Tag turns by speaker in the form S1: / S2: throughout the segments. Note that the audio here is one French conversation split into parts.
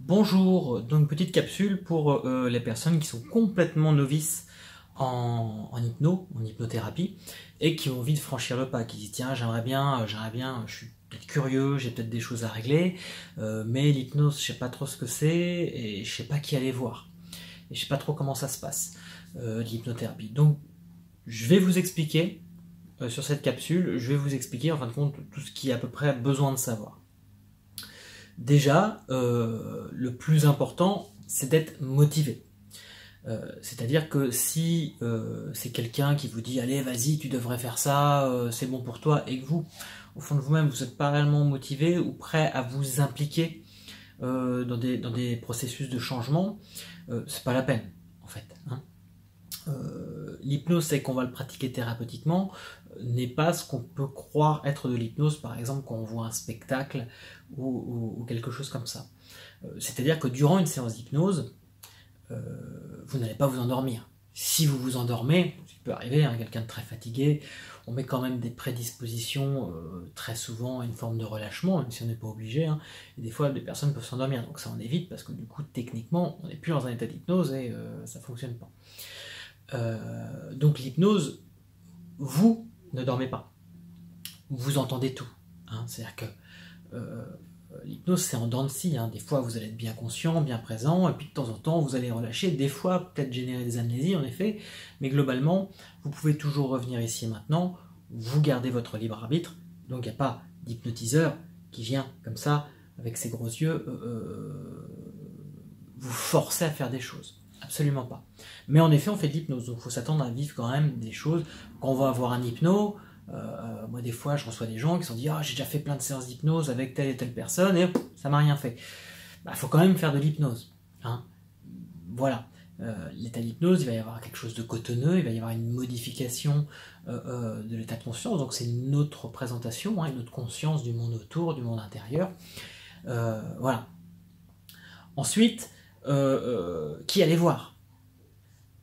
S1: Bonjour, donc petite capsule pour les personnes qui sont complètement novices en hypnothérapie, et qui ont envie de franchir le pas, qui disent tiens j'aimerais bien, je suis peut-être curieux, j'ai peut-être des choses à régler, mais l'hypnose je sais pas trop ce que c'est, et je sais pas qui aller voir, et je sais pas trop comment ça se passe, l'hypnothérapie. Donc je vais vous expliquer, sur cette capsule, je vais vous expliquer en fin de compte tout ce qui est à peu près besoin de savoir. Déjà, le plus important, c'est d'être motivé. C'est-à-dire que si c'est quelqu'un qui vous dit « Allez, vas-y, tu devrais faire ça, c'est bon pour toi », et que vous, au fond de vous-même, vous n'êtes pas réellement motivé ou prêt à vous impliquer dans des processus de changement, c'est pas la peine, en fait. L'hypnose, c'est qu'on va le pratiquer thérapeutiquement, n'est pas ce qu'on peut croire être de l'hypnose, par exemple quand on voit un spectacle ou quelque chose comme ça. C'est-à-dire que durant une séance d'hypnose, vous n'allez pas vous endormir. Si vous vous endormez, ce qui peut arriver, quelqu'un de très fatigué, on met quand même des prédispositions très souvent à une forme de relâchement, même si on n'est pas obligé, et des fois des personnes peuvent s'endormir, donc ça on évite parce que du coup techniquement on n'est plus dans un état d'hypnose et ça ne fonctionne pas. Donc l'hypnose, vous ne dormez pas, vous entendez tout, c'est-à-dire que l'hypnose c'est en dents de scie, des fois vous allez être bien conscient, bien présent, et puis de temps en temps vous allez relâcher, des fois peut-être générer des amnésies en effet, mais globalement vous pouvez toujours revenir ici et maintenant, vous gardez votre libre arbitre, donc il n'y a pas d'hypnotiseur qui vient comme ça avec ses gros yeux vous forcer à faire des choses. Absolument pas. Mais en effet, on fait de l'hypnose, donc il faut s'attendre à vivre quand même des choses. Quand on va avoir un hypno, moi des fois je reçois des gens qui se sont dit « Ah, j'ai déjà fait plein de séances d'hypnose avec telle et telle personne et ça m'a rien fait ». Il faut quand même faire de l'hypnose. Voilà. L'état d'hypnose, il va y avoir quelque chose de cotonneux, il va y avoir une modification de l'état de conscience, donc c'est une autre représentation, une autre conscience du monde autour, du monde intérieur. Voilà. Ensuite, qui allez voir?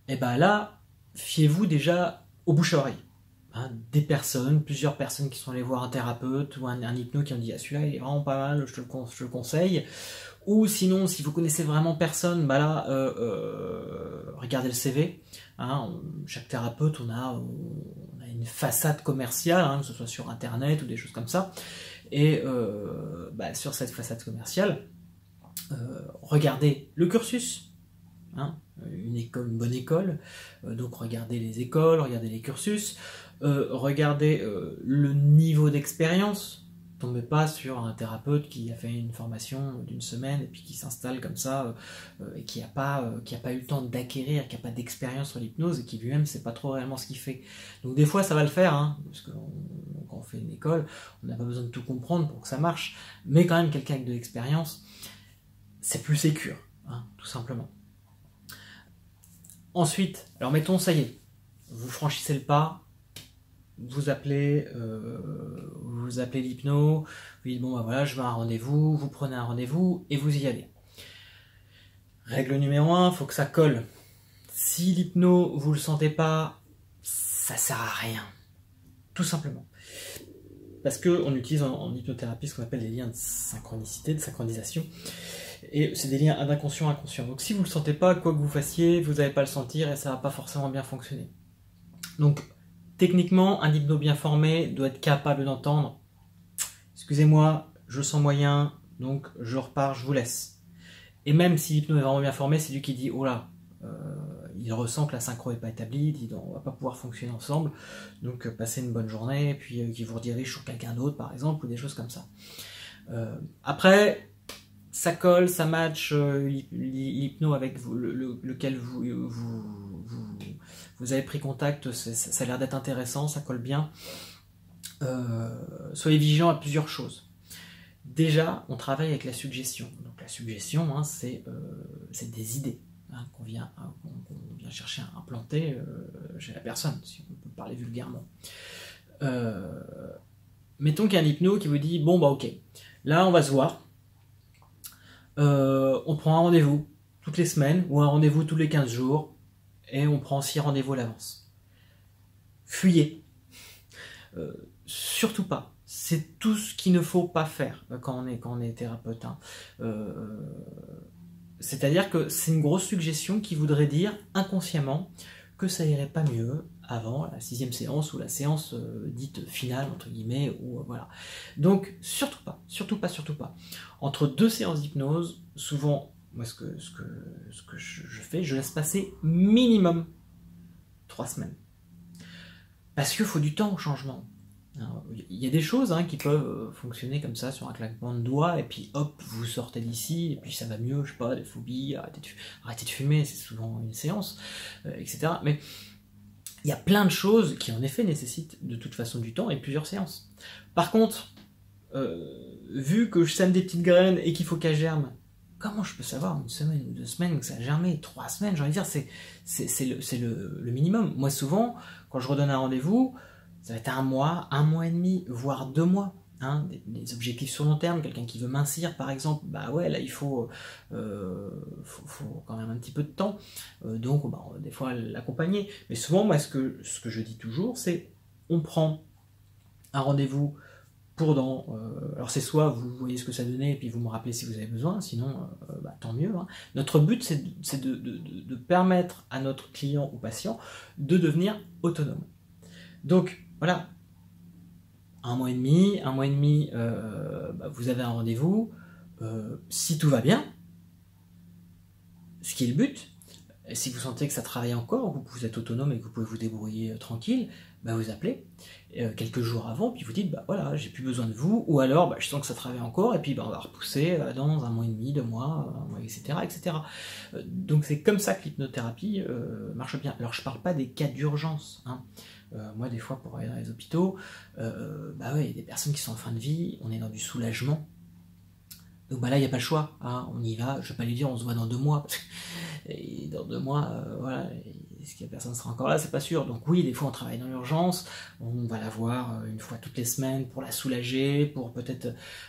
S1: Et bien là, fiez-vous déjà au bouche-oreille. Des personnes, plusieurs personnes qui sont allées voir un thérapeute ou un hypno qui ont dit « Ah, celui-là il est vraiment pas mal, je te le conseille ». Ou sinon, si vous connaissez vraiment personne, là, regardez le CV. Chaque thérapeute, on a une façade commerciale, que ce soit sur internet ou des choses comme ça. Et sur cette façade commerciale, regardez le cursus, une bonne école, donc regardez les écoles, regardez les cursus, regardez le niveau d'expérience. Tombez pas sur un thérapeute qui a fait une formation d'une semaine et puis qui s'installe comme ça et qui n'a pas eu le temps d'acquérir, qui n'a pas d'expérience sur l'hypnose et qui lui-même sait pas trop réellement ce qu'il fait. Donc des fois ça va le faire, parce que quand on fait une école, on n'a pas besoin de tout comprendre pour que ça marche, mais quand même quelqu'un avec de l'expérience, c'est plus sécure, tout simplement. Ensuite, alors mettons, ça y est, vous franchissez le pas, vous appelez l'hypno, vous dites bon voilà, je veux un rendez-vous, vous prenez un rendez-vous et vous y allez. Règle numéro 1, il faut que ça colle. Si l'hypno, vous le sentez pas, ça sert à rien. Tout simplement. Parce qu'on utilise en hypnothérapie ce qu'on appelle les liens de synchronicité, de synchronisation. Et c'est des liens d'inconscient à inconscient. Donc si vous ne le sentez pas, quoi que vous fassiez, vous n'allez pas le sentir et ça ne va pas forcément bien fonctionner. Donc techniquement, un hypno bien formé doit être capable d'entendre « Excusez-moi, je sens moyen, donc je repars, je vous laisse ». Et même si l'hypno est vraiment bien formé, c'est lui qui dit « Oh là !» il ressent que la synchro n'est pas établie, il dit « On ne va pas pouvoir fonctionner ensemble, donc passez une bonne journée », et puis qui vous redirige sur quelqu'un d'autre par exemple, ou des choses comme ça. Après, ça colle, ça match l'hypno avec lequel vous avez pris contact, ça a l'air d'être intéressant, ça colle bien. Soyez vigilant à plusieurs choses. Déjà, on travaille avec la suggestion. Donc la suggestion, c'est des idées qu'on vient chercher à implanter chez la personne, si on peut parler vulgairement. Mettons qu'il y a un hypno qui vous dit « Bon, ok, là on va se voir. On prend un rendez-vous toutes les semaines ou un rendez-vous tous les 15 jours et on prend 6 rendez-vous à l'avance. » Fuyez. Surtout pas. c'est tout ce qu'il ne faut pas faire quand on est thérapeute. Hein. C'est-à-dire que c'est une grosse suggestion qui voudrait dire inconsciemment que ça irait pas mieux avant la 6e séance ou la séance dite finale, entre guillemets, ou voilà. Donc, surtout pas, surtout pas, surtout pas. Entre 2 séances d'hypnose, souvent, moi, ce que je fais, je laisse passer minimum 3 semaines. Parce qu'il faut du temps au changement. Il y a des choses qui peuvent fonctionner comme ça sur un claquement de doigts, et puis hop, vous sortez d'ici, et puis ça va mieux, je sais pas, des phobies, arrêtez de fumer, c'est souvent une séance, etc. Mais il y a plein de choses qui en effet nécessitent de toute façon du temps et plusieurs séances. Par contre, vu que je sème des petites graines et qu'il faut qu'elles germent, comment je peux savoir 1 semaine ou 2 semaines que ça a germé? 3 semaines, j'ai envie de dire, c'est le minimum. Moi souvent, quand je redonne un rendez-vous, ça va être 1 mois et demi, voire 2 mois. Hein, des objectifs sur long terme, quelqu'un qui veut mincir par exemple, bah ouais, là il faut quand même un petit peu de temps, donc bah, on va des fois l'accompagner. Mais souvent, moi ce que je dis toujours, c'est on prend un rendez-vous pour alors c'est soit vous voyez ce que ça donnait et puis vous me rappelez si vous avez besoin, sinon bah, tant mieux. Hein. Notre but c'est de permettre à notre client ou patient de devenir autonome. Donc voilà, 1 mois et demi, bah, vous avez un rendez-vous, si tout va bien, ce qui est le but, si vous sentez que ça travaille encore, que vous êtes autonome et que vous pouvez vous débrouiller tranquille, bah, vous appelez quelques jours avant, puis vous dites, bah voilà, j'ai plus besoin de vous, ou alors bah, je sens que ça travaille encore, et puis bah, on va repousser dans 1 mois et demi, 2 mois, etc. etc. Donc c'est comme ça que l'hypnothérapie marche bien. Alors je parle pas des cas d'urgence, hein. Moi, des fois, pour aller dans les hôpitaux, bah ouais, il y a des personnes qui sont en fin de vie, on est dans du soulagement. Donc bah là, il n'y a pas le choix. Hein, on y va, je ne vais pas lui dire on se voit dans 2 mois. Et dans 2 mois, voilà, est-ce que la personne sera encore là? C'est pas sûr. Donc oui, des fois, on travaille dans l'urgence, on va la voir 1 fois toutes les semaines pour la soulager, pour peut-être...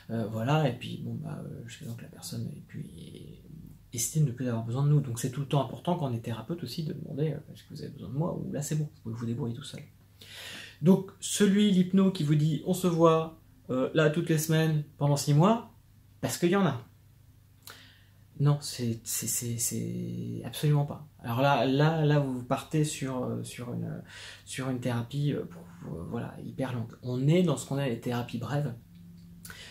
S1: voilà, et puis bon, bah, jusqu'à ce que la personne estime de plus avoir besoin de nous. Donc c'est tout le temps important quand on est thérapeute aussi de demander est-ce que vous avez besoin de moi, ou là c'est bon, vous pouvez vous débrouiller tout seul. Donc l'hypno qui vous dit on se voit là toutes les semaines pendant 6 mois, parce qu'il y en a. Non, c'est absolument pas. Alors là vous partez sur une thérapie voilà, hyper longue. On est dans ce qu'on a les thérapies brèves.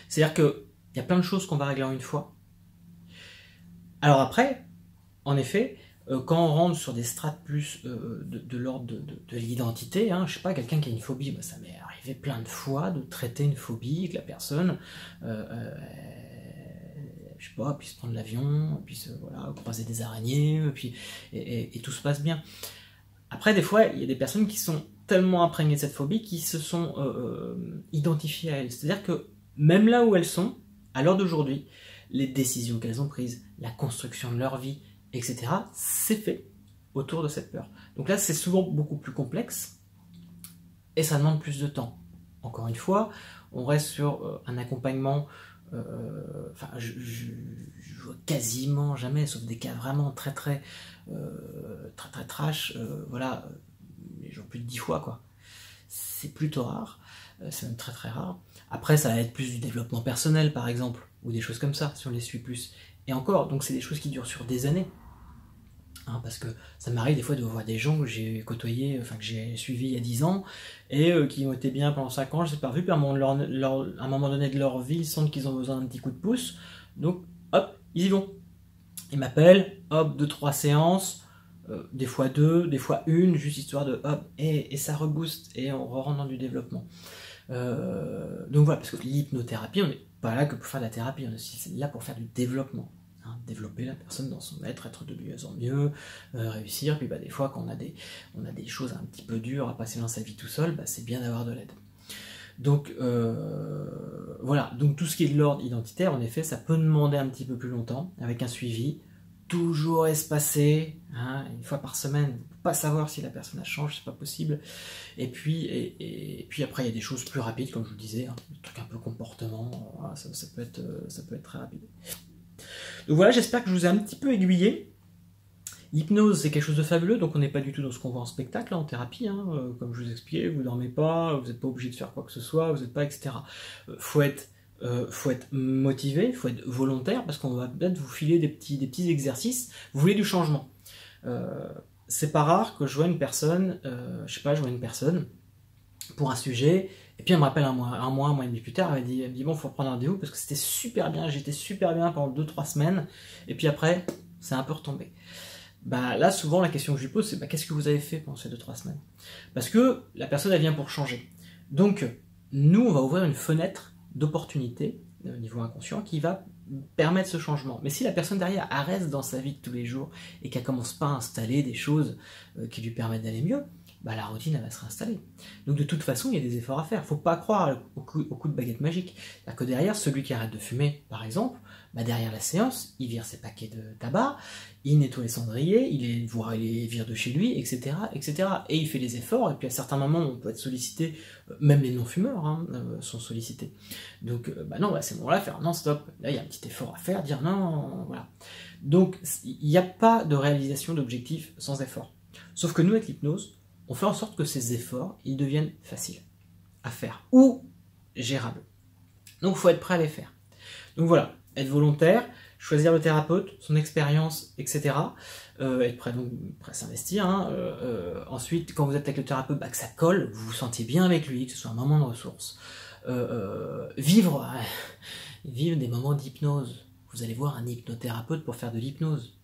S1: C'est-à-dire qu'il y a plein de choses qu'on va régler en une fois. Alors après, en effet, quand on rentre sur des strates plus de l'ordre de l'identité, hein, je sais pas, quelqu'un qui a une phobie, bah, ça m'est arrivé plein de fois de traiter une phobie, que la personne, je sais pas, puisse prendre l'avion, puisse voilà, croiser des araignées, et tout se passe bien. Après, des fois, il y a des personnes qui sont tellement imprégnées de cette phobie qui se sont identifiées à elle. C'est-à-dire que même là où elles sont, à l'heure d'aujourd'hui, les décisions qu'elles ont prises, la construction de leur vie, etc., c'est fait autour de cette peur. Donc là, c'est souvent beaucoup plus complexe et ça demande plus de temps. Encore une fois, on reste sur un accompagnement, enfin, je vois quasiment jamais, sauf des cas vraiment très trash, voilà, les gens plus de 10 fois, quoi. C'est plutôt rare, c'est même très rare. Après, ça va être plus du développement personnel, par exemple, ou des choses comme ça, si on les suit plus. Et encore, donc c'est des choses qui durent sur des années. Hein, parce que ça m'arrive des fois de voir des gens que j'ai côtoyés, enfin que j'ai suivis il y a 10 ans, et qui ont été bien pendant 5 ans, je ne sais pas vu, puis à un moment donné de leur vie, ils sentent qu'ils ont besoin d'un petit coup de pouce, donc hop, ils y vont. Ils m'appellent, hop, 2-3 séances, des fois 2, des fois 1, juste histoire de hop, et ça rebooste, et on rentre dans du développement. Donc voilà, parce que l'hypnothérapie, on n'est pas là que pour faire de la thérapie, on est aussi là pour faire du développement. Hein, développer la personne dans son être de mieux en mieux, réussir. Puis bah, des fois, quand on a des choses un petit peu dures à passer dans sa vie tout seul, bah, c'est bien d'avoir de l'aide. Donc voilà, donc tout ce qui est de l'ordre identitaire, en effet, ça peut demander un petit peu plus longtemps, avec un suivi, toujours espacé, hein, 1 fois par semaine, pas savoir si la personne a changé, c'est pas possible. Et puis après, il y a des choses plus rapides, comme je vous le disais, hein, des trucs un peu comportement, voilà, ça peut être très rapide. Donc voilà, j'espère que je vous ai un petit peu aiguillé. L'hypnose, c'est quelque chose de fabuleux, donc on n'est pas du tout dans ce qu'on voit en spectacle, en thérapie, hein, comme je vous expliquais, vous dormez pas, vous n'êtes pas obligé de faire quoi que ce soit, vous n'êtes pas, etc. Faut être motivé, faut être volontaire, parce qu'on va peut-être vous filer des petits exercices. Vous voulez du changement. C'est pas rare que je vois une personne, pour un sujet, et puis elle me rappelle un mois et demi plus tard, elle me dit bon, faut prendre rendez-vous, parce que c'était super bien, j'étais super bien pendant 2-3 semaines, et puis après, c'est un peu retombé. Bah là, souvent, la question que je lui pose, c'est qu'est-ce que vous avez fait pendant ces 2-3 semaines? Parce que la personne, elle vient pour changer. Donc, nous, on va ouvrir une fenêtre d'opportunité au niveau inconscient qui va permettre ce changement. Mais si la personne derrière reste dans sa vie de tous les jours et qu'elle commence pas à installer des choses qui lui permettent d'aller mieux, bah la routine elle va se réinstaller. Donc de toute façon, il y a des efforts à faire. Faut pas croire au coup de baguette magique. C'est-à-dire que derrière, celui qui arrête de fumer, par exemple, bah derrière la séance, il vire ses paquets de tabac, il nettoie les cendriers, il les vire de chez lui, etc., etc. Et il fait les efforts, et puis à certains moments, on peut être sollicité, même les non-fumeurs sont sollicités. Donc, non, à ces moments-là, faire non, stop, là, il y a un petit effort à faire, dire non, voilà. Donc, il n'y a pas de réalisation d'objectifs sans effort. Sauf que nous, avec l'hypnose, on fait en sorte que ces efforts, ils deviennent faciles à faire, ou gérables. Donc, il faut être prêt à les faire. Donc voilà, être volontaire, choisir le thérapeute, son expérience, etc. Être prêt à s'investir. Ensuite, quand vous êtes avec le thérapeute, que ça colle, vous vous sentiez bien avec lui, que ce soit un moment de ressources. Vivre des moments d'hypnose. Vous allez voir un hypnothérapeute pour faire de l'hypnose.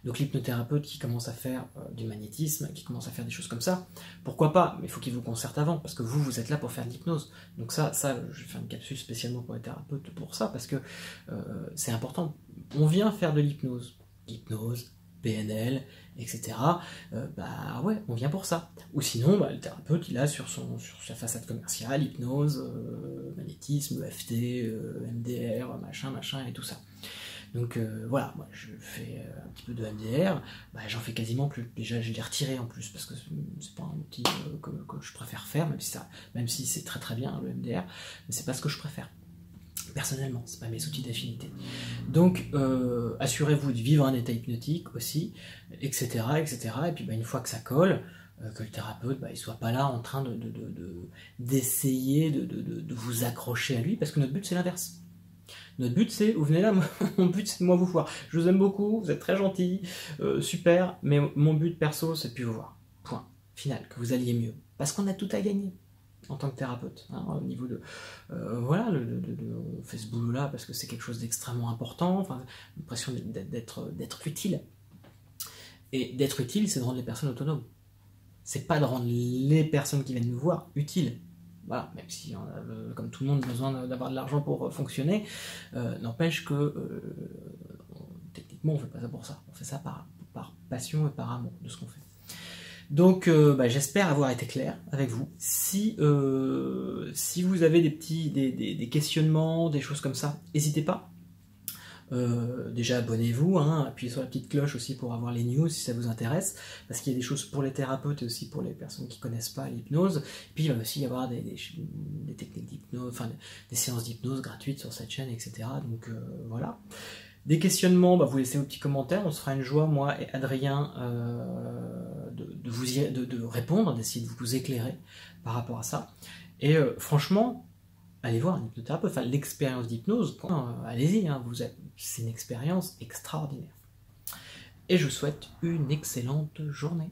S1: Donc l'hypnothérapeute qui commence à faire du magnétisme, qui commence à faire des choses comme ça, pourquoi pas? Mais il faut qu'il vous concerte avant, parce que vous êtes là pour faire de l'hypnose. Donc ça, je vais faire une capsule spécialement pour les thérapeutes pour ça, parce que c'est important. On vient faire de l'hypnose. Hypnose, PNL, etc. Ouais, on vient pour ça. Ou sinon, le thérapeute, il a sur sa façade commerciale, hypnose, magnétisme, EFT, MDR, machin, et tout ça. Donc voilà, moi je fais un petit peu de MDR, j'en fais quasiment plus. Déjà je l'ai retiré en plus parce que c'est pas un outil que je préfère faire, même si c'est très très bien le MDR, mais c'est pas ce que je préfère. Personnellement, c'est pas mes outils d'affinité. Donc assurez-vous de vivre un état hypnotique aussi, etc. etc. Et puis une fois que ça colle, que le thérapeute il soit pas là en train d'essayer de vous accrocher à lui, parce que notre but c'est l'inverse. Notre but c'est, vous venez là, mon but c'est de moi vous voir. Je vous aime beaucoup, vous êtes très gentils, super, mais mon but perso c'est de plus vous voir. Point. Final, que vous alliez mieux. Parce qu'on a tout à gagner en tant que thérapeute. Au niveau de... on fait ce boulot-là parce que c'est quelque chose d'extrêmement important, l'impression d'être utile. Et d'être utile, c'est de rendre les personnes autonomes. C'est pas de rendre les personnes qui viennent nous voir utiles. Voilà, même si on a, comme tout le monde, besoin d'avoir de l'argent pour fonctionner, n'empêche que techniquement on fait pas ça pour ça, on fait ça par passion et par amour de ce qu'on fait. Donc j'espère avoir été clair avec vous. Si vous avez des questionnements, des choses comme ça, n'hésitez pas. Déjà abonnez-vous, appuyez sur la petite cloche aussi pour avoir les news si ça vous intéresse, parce qu'il y a des choses pour les thérapeutes et aussi pour les personnes qui ne connaissent pas l'hypnose. Et puis il va aussi y avoir des techniques d'hypnose, des séances d'hypnose gratuites sur cette chaîne, etc. Donc voilà. Des questionnements, vous laissez vos petits commentaires, on se fera une joie, moi et Adrien, de répondre, d'essayer de vous éclairer par rapport à ça. Et franchement, allez voir un hypnothérapeute, l'expérience d'hypnose, allez-y, c'est une expérience extraordinaire. Et je vous souhaite une excellente journée.